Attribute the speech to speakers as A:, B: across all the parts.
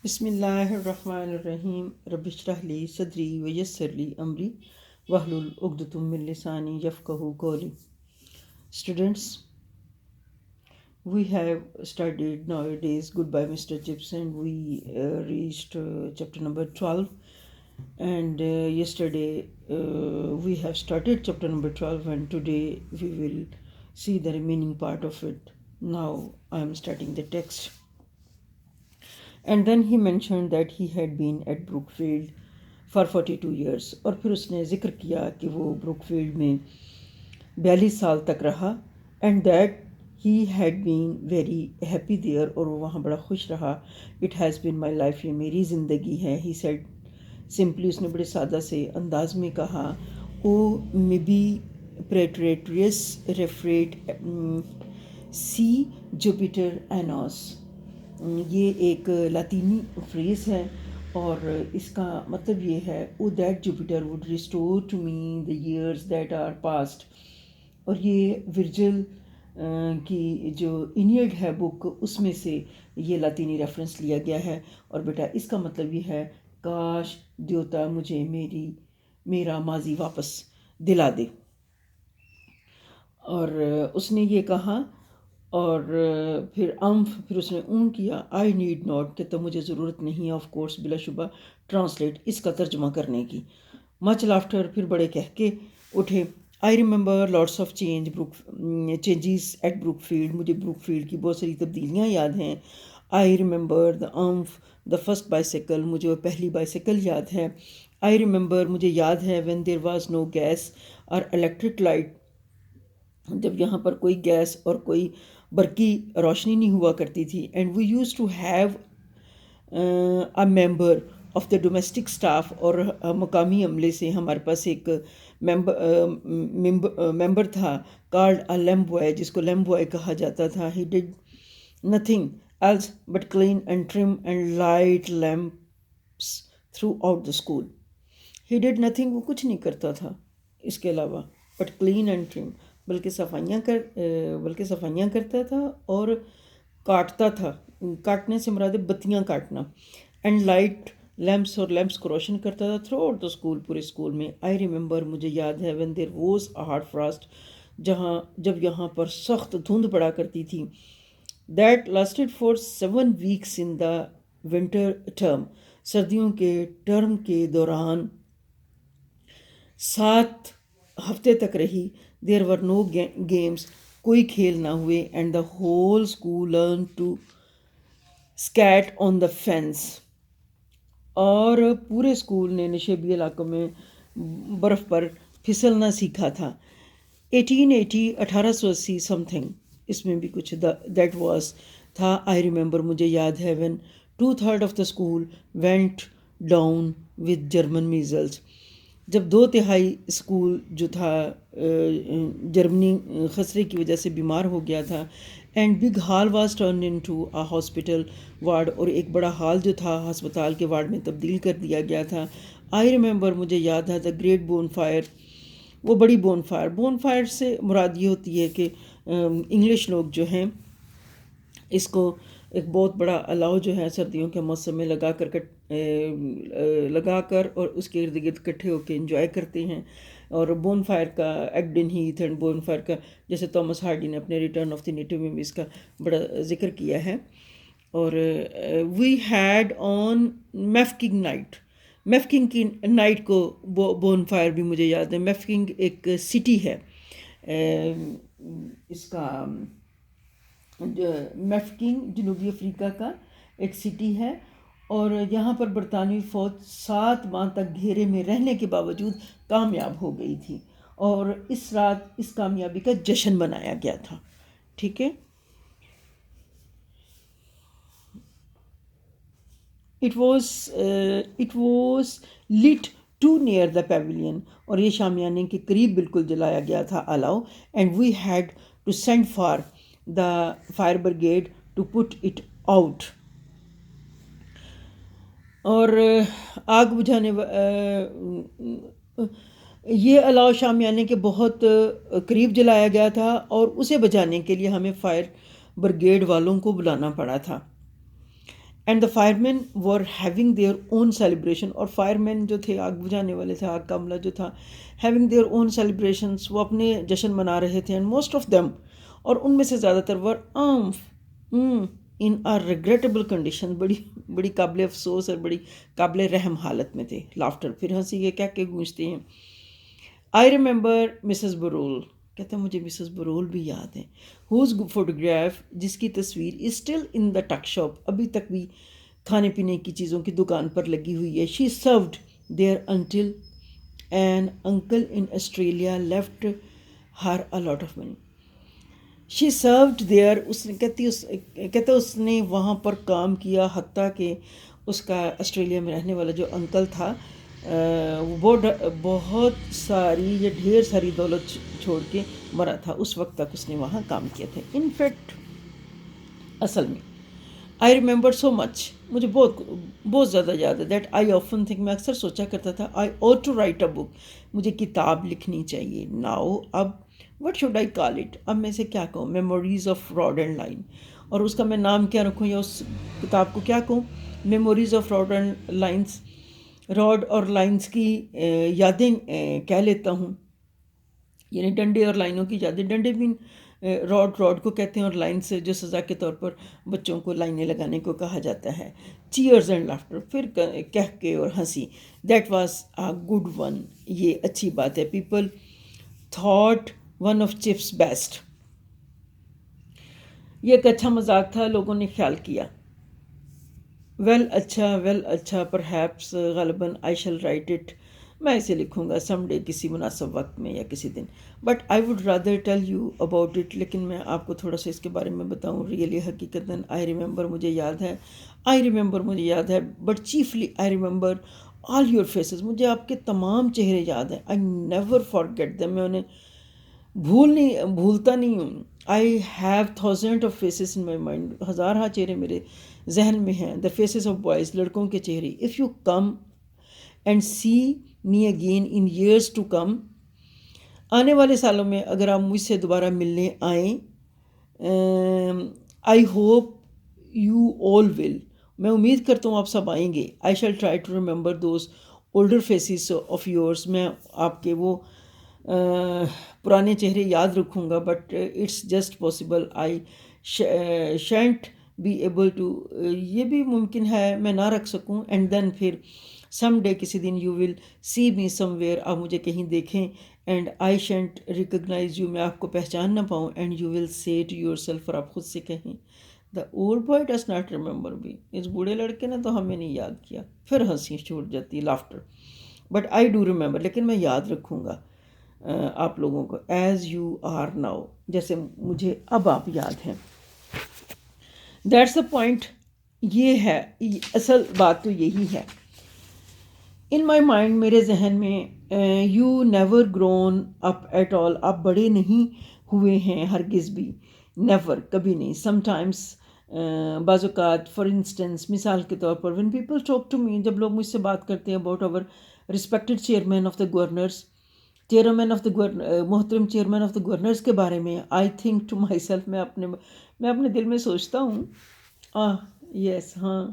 A: بسم اللہ الرحمن الرحیم رب اشرح لی صدری ویسر لی امری واحلل عقدۃ من لسانی یفقہوا قولی. Students, we have studied nowadays Goodbye Mr. Gibson. We reached chapter number 12, and yesterday we have started chapter number 12, and today we will see the remaining part of it. Now I am starting the text. And then he mentioned that he had been at Brookfield for 42 years. اور پھر اس نے ذکر کیا کہ وہ Brook field میں 42 سال تک رہا. And that he had been very happy there, اور وہ وہاں بڑا خوش رہا. It has been my life, یہ میری زندگی ہے. ہی سیڈ سمپلی، اس نے بڑے سادہ سے انداز میں کہا، او مے بی پریٹریٹریس ریفریٹ سی جوپیٹر اینوس. یہ ایک لاطینی فریز ہے اور اس کا مطلب یہ ہے، oh that Jupiter would restore to me the years that are past. اور یہ ورجل کی جو اینیڈ ہے بک، اس میں سے یہ لاطینی ریفرنس لیا گیا ہے. اور بیٹا اس کا مطلب یہ ہے، کاش دیوتا مجھے میرا ماضی واپس دلا دے. اور اس نے یہ کہا، اور پھر اس نے اون کیا. آئی نیڈ ناٹ، کہ تو مجھے ضرورت نہیں، آف کورس بلا شبہ، ٹرانسلیٹ اس کا ترجمہ کرنے کی. مچ لافٹر، پھر بڑے کہہ کے اٹھے. I remember lots of changes at Brookfield. مجھے بروک فیلڈ کی بہت ساری تبدیلیاں یاد ہیں. I remember the first bicycle. مجھے وہ پہلی بائیسیکل یاد ہے. آئی ریممبر، مجھے یاد ہے، when there was no gas اور الیکٹرک لائٹ. جب یہاں پر کوئی گیس اور کوئی برقی روشنی نہیں ہوا کرتی تھی. And we use to have a member of the domestic staff. اور مقامی عملے سے ہمارے پاس ایک ممبر تھا، کالڈ اے لیمپ بوائے، جس کو لیمپ بوائے کہا جاتا تھا. He did nothing else but clean and trim and light lamps throughout the school. He did nothing, وہ کچھ نہیں کرتا تھا اس کے علاوہ، بٹ کلین اینڈ ٹرم، بلکہ صفائیاں کرتا تھا اور کاٹتا تھا. کاٹنے سے مراد بتیاں کاٹنا. اینڈ لائٹ لیمپس، اور لیمپس کو روشن کرتا تھا تھرو آؤٹ دا اسکول، پورے اسکول میں. آئی ریممبر، مجھے یاد ہے، when there was a hard frost, جب یہاں پر سخت دھند پڑا کرتی تھی. That lasted for 7 weeks in the winter term. سردیوں کے ٹرم کے دوران 7 ہفتے تک رہی. دیر ور نو گیمس، کوئی کھیل نہ ہوئے. And the whole school learn to skate on the fence. اور پورے اسکول نے نشیبی علاقوں میں برف پر پھسلنا سیکھا تھا. 1880 سم تھنگ، اس میں بھی کچھ دیٹ واز تھا. آئی ریممبر، مجھے یاد ہے، when 2/3 of the school went down with German measles. جب 2/3 اسکول جو تھا جرمنی خسرے کی وجہ سے بیمار ہو گیا تھا. And big hall was turn into a hospital ward. اور ایک بڑا ہال جو تھا ہسپتال کے وارڈ میں تبدیل کر دیا گیا تھا. آئی ریممبر، مجھے یاد ہے، دا گریٹ بون فائر، وہ بڑی بون فائر سے مراد یہ ہوتی ہے کہ انگلش لوگ جو ہیں اس کو ایک بہت بڑا الاؤ جو ہے سردیوں کے موسم میں لگا کر اور اس کے ارد گرد اکٹھے ہو کے انجوائے کرتے ہیں. اور بون فائر کا ایگڈن ہیتھ اینڈ بون فائر کا، جیسے تومس ہارڈی نے اپنے ریٹرن آف دی نیٹو میں بھی اس کا بڑا ذکر کیا ہے. اور وی ہیڈ آن میفکنگ نائٹ. میفکنگ کی نائٹ کو بون فائر بھی مجھے یاد ہے. میفکنگ ایک سٹی ہے، اس کا میفکنگ جنوبی افریقہ کا ایک سٹی ہے. اور یہاں پر برطانوی فوج 7 ماہ تک گھیرے میں رہنے کے باوجود کامیاب ہو گئی تھی، اور اس رات اس کامیابی کا جشن منایا گیا تھا. ٹھیک ہے. It was lit too near the pavilion. اور یہ شامیانے کے قریب بالکل جلایا گیا تھا الاؤ. And we had to send for the fire brigade to put it out. اور آگ بجھانے یہ الاؤ شامیانے کے بہت قریب جلایا گیا تھا، اور اسے بجھانے کے لیے ہمیں فائر بریگیڈ والوں کو بلانا پڑا تھا. And the firemen were having their own celebration, اور فائر مین جو تھے، آگ بجھانے والے تھے، آگ کا عملہ جو تھا، ہیونگ دیئر اون سیلیبریشنس، وہ اپنے جشن منا رہے تھے. اینڈ موسٹ آف دیم، اور ان میں سے زیادہ تر، ور ان آ ریگریٹیبل کنڈیشن، بڑی بڑی قابل افسوس اور بڑی قابل رحم حالت میں تھے. لافٹر، پھر ہنسی یہ کہہ کے گونجتے ہیں. آئی ریمبر مسز برول، کہتا ہے مجھے مسز برول بھی یاد ہے، ہوز فوٹوگراف، جس کی تصویر is still in the tick shop, ابھی تک بھی کھانے پینے کی چیزوں کی دکان پر لگی ہوئی ہے. She served there until an uncle in Australia left her a lot of money. She served there, اس نے کہتا اس نے وہاں پر کام کیا حتیٰ کہ اس کا آسٹریلیا میں رہنے والا جو انکل تھا، وہ بہت ساری یا ڈھیر ساری دولت چھوڑ کے مرا تھا. اس وقت تک اس نے وہاں کام کیا تھا. ان فیکٹ، اصل میں آئی ریممبر سو مچ، مجھے بہت زیادہ یاد ہے. دیٹ آئی آفن تھنک، میں اکثر سوچا کرتا تھا، آئی ought ٹو رائٹ اے بک، مجھے کتاب لکھنی چاہیے. ناؤ، اب what should I call it, اب میں اسے کیا کہوں؟ Memories of rod and line. اور اس کا میں نام کیا رکھوں، یا اس کتاب کو کیا کہوں؟ Memories of rod and lines, rod اور لائنس کی یادیں کہہ لیتا ہوں. یعنی ڈنڈے اور لائنوں کی یادیں. ڈنڈے بھی راڈ کو کہتے ہیں، اور لائن سے جو سزا کے طور پر بچوں کو لائنیں لگانے کو کہا جاتا ہے. چیئرز اینڈ لافٹر، پھر کہہ کے اور ہنسی. That was a good one, یہ اچھی بات ہے. People thought one of chips best, یہ ایک اچھا مذاق تھا، لوگوں نے خیال کیا. ویل اچھا پر ہیپس، غالباً آئی شل رائٹ اٹ، میں اسے لکھوں گا سم ڈے، کسی مناسب وقت میں یا کسی دن. But I would rather tell you about it, لیکن میں آپ کو تھوڑا سا اس کے بارے میں بتاؤں. ریئلی، حقیقتاً، آئی ریممبر، مجھے یاد ہے. But چیفلی I remember all your faces, مجھے آپ کے تمام چہرے یاد ہیں. آئی نیور فارگیٹ دیم، میں انہیں بھولتا نہیں ہوں. I have thousand of faces in my mind, Hazara چہرے میرے ذہن میں ہیں. دا فیسز آف بوائز، لڑکوں کے چہرے. If you come and see me again in years to come, آنے والے سالوں میں اگر آپ مجھ سے دوبارہ ملنے آئیں، آئی ہوپ یو آل ول، میں امید کرتا ہوں آپ سب آئیں گے. I shall try to remember those older faces of yours, میں آپ کے وہ پرانے چہرے یاد رکھوں گا. But it's just possible I shan't be able to, یہ بھی ممکن ہے میں نہ رکھ سکوں. اینڈ دین پھر سم ڈے، کسی دن، you will C me some where, آپ مجھے کہیں دیکھیں. اینڈ آئی شینٹ ریکگنائز یو، میں آپ کو پہچان نہ پاؤں. اینڈ یو ول سے ٹو یور سیلف، اور آپ خود سے کہیں، the old boy does not remember me, اس بوڑھے لڑکے نے تو ہمیں نہیں یاد کیا. پھر ہنسی چھوٹ جاتی ہے، laughter. But I do remember, لیکن میں یاد رکھوں گا آپ لوگوں کو. ایز یو آر ناؤ، جیسے مجھے اب آپ یاد ہیں. That's the point. یہ ہے اصل بات، تو یہی ہے. ان مائی مائنڈ، میرے ذہن میں، you never grown up at all, آپ بڑے نہیں ہوئے ہیں ہرگز بھی. نیور، کبھی نہیں. سم ٹائمس، بعض اوقات. فار انسٹنس، مثال کے طور پر، when people talk to me, جب لوگ مجھ سے بات کرتے ہیں about our respected chairman of the governors, محترم چیئرمین آف دا گورنرس کے بارے میں، I think to myself, میں اپنے دل میں سوچتا ہوں، یس، ہاں،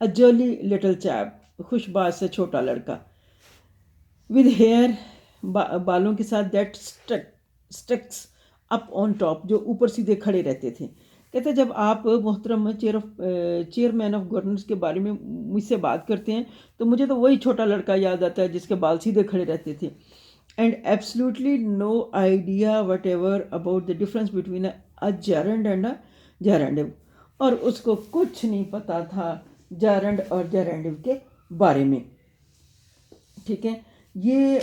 A: اے جولی لٹل چیپ، خوش باز سے چھوٹا لڑکا، ود ہیئر، بالوں کے ساتھ، that sticks up on top, جو اوپر سیدھے کھڑے رہتے تھے. کہتے جب آپ محترم چیئرمین آف گورنرس کے بارے میں مجھ سے بات کرتے ہیں تو مجھے تو وہی چھوٹا لڑکا یاد آتا ہے جس کے بال سیدھے کھڑے رہتے تھے. And absolutely no idea whatever about the difference between a gerund and a gerundive, اور اس کو کچھ نہیں پتا تھا جیرنڈ اور جیرینڈو کے بارے میں. ٹھیک ہے، یہ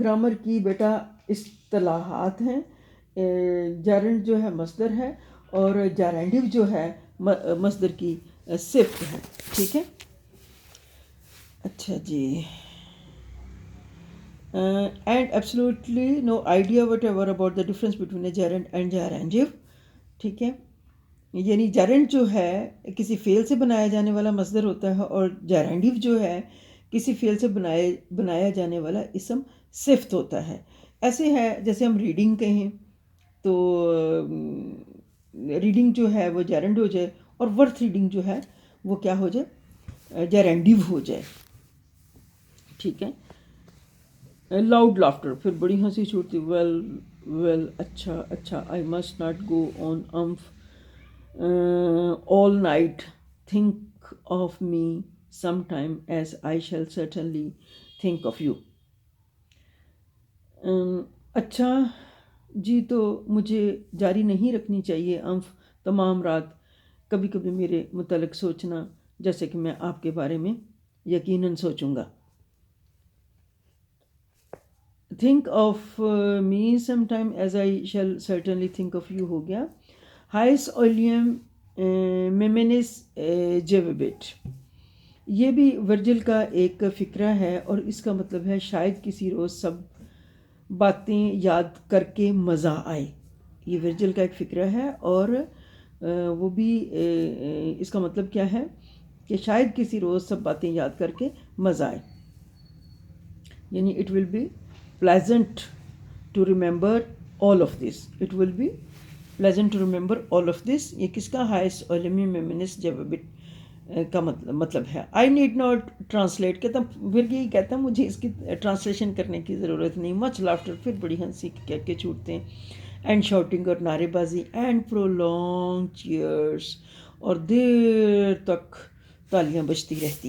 A: گرامر کی بیٹا اصطلاحات ہیں. جیرنڈ جو ہے مصدر ہے، اور جیرینڈو جو ہے مصدر کی صفت ہے. ٹھیک ہے، اچھا جی. And absolutely no idea whatever about the difference between a gerund and gerundive. ٹھیک ہے، یعنی جیرنڈ جو ہے کسی فعل سے بنایا جانے والا مصدر ہوتا ہے، اور جیرینڈو جو ہے کسی فعل سے بنایا جانے والا اسم صفت ہوتا ہے. ایسے ہے جیسے ہم ریڈنگ کہیں تو ریڈنگ جو ہے وہ جیرنڈ ہو جائے اور ورتھ ریڈنگ جو ہے وہ کیا ہو جائے، جیرینڈیو ہو جائے. ٹھیک ہے. لاؤڈ لافٹر، پھر بڑی ہنسی چھوٹتی. ویل ویل، اچھا اچھا. I must not go on all night. Think of me some time as I shall certainly think of you. اچھا جی، تو مجھے جاری نہیں رکھنی چاہیے تمام رات کبھی کبھی میرے متعلق سوچنا، جیسے کہ میں آپ کے بارے میں یقیناً سوچوں گا. Think of me some time as I shall certainly think of you ہو گیا. ہائس اولیم میمنس جیوبٹ، یہ بھی ورجل کا ایک فقرہ ہے اور اس کا مطلب ہے شاید کسی روز سب باتیں یاد کر کے مزہ آئے. یہ ورجل کا ایک فقرہ ہے اور وہ بھی اس کا مطلب کیا ہے کہ شاید کسی روز سب باتیں یاد کر کے مزہ آئے. یعنی it will be pleasant to remember all of this. It will be pleasant to remember all of this. یہ کس کا؟ ہائس اولمی میمنس جیوبٹ کا مطلب ہے. آئی نیڈ ناٹ ٹرانسلیٹ، کہتا پھر یہی کہتا مجھے اس کی ٹرانسلیشن کرنے کی ضرورت نہیں. مچ لافٹر، پھر بڑی ہنسی کہہ کے چھوٹتے ہیں. اینڈ شاؤٹنگ، اور نعرے بازی. اینڈ پرولونگ چیئرس، اور دیر تک تالیاں بجتی رہتی.